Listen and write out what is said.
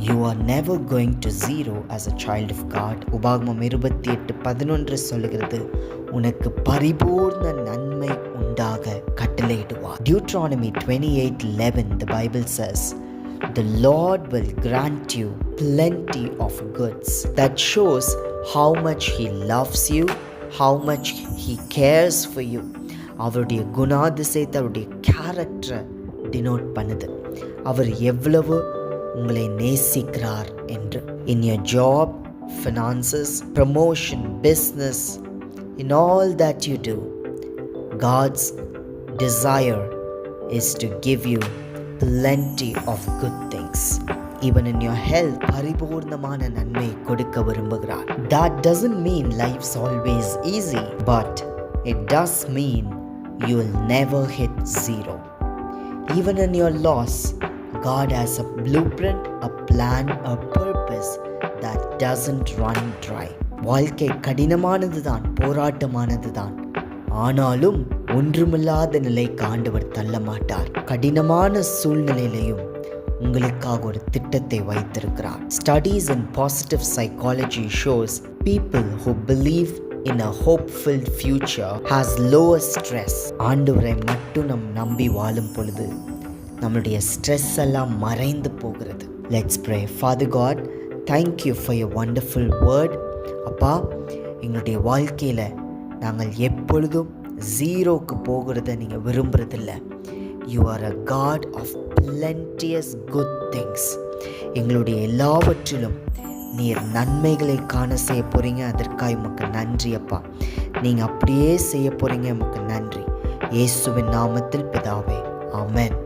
You are never going to zero as a child of God. உபாகமம் 28:11 சொல்லுகிறது, உனக்கு பரிபூர்ண நன்மை உண்டாக கட்டளையிடுவார். Deuteronomy 28:11 the Bible says, the Lord will grant you plenty of goods. That shows how much he loves you, how much he cares for you. அவருடைய குணாதிசயத்தை, அவருடைய கேரக்டரை டினோட் பண்ணுது. அவர் எவ்வளவு உங்களை நேசிக்கிறார் என்று. In your job, finances, promotion, business, in all that you do, God's desire is to give you plenty of good things. Even in your health, பரிபூர்ணமான நன்மை கொடுக்க விரும்புகிறார். That doesn't mean life's always easy, but it does mean you will never hit zero. Even in your loss, God has a blueprint, a plan, a purpose that doesn't run dry. வாழ்க்கை கடினமானது தான், போராட்டமானது தான். ஆனாலும் ஒன்றுமில்லாத நிலைக்கு ஆண்டவர் தள்ள மாட்டார். கடினமான சூழ்நிலையிலையும் உங்களுக்காக ஒரு திட்டத்தை வைத்திருக்கிறார். Studies in positive psychology shows people who believe in a hope-filled future has lower stress. ஆண்டவரை மட்டும் நம் நம்பி வாழும் பொழுது நம்மளுடைய ஸ்ட்ரெஸ் எல்லாம் மறைந்து போகிறது. Let's pray. Father God, thank you for your wonderful word. அப்பா, எங்களுடைய வாழ்க்கையில் நாங்கள் எப்பொழுதும் ஜீரோக்கு போகிறத நீங்கள் விரும்புறதில்லை. You are a God of plenteous good things. எங்களுடைய எல்லாவற்றிலும் நீர் நன்மைகளை காண செய்ய போகிறீங்க. அதற்காக உமக்கு நன்றி அப்பா. நீங்கள் அப்படியே செய்ய போகிறீங்க. உமக்கு நன்றி. இயேசுவின் நாமத்தில் பிதாவே, ஆமென்.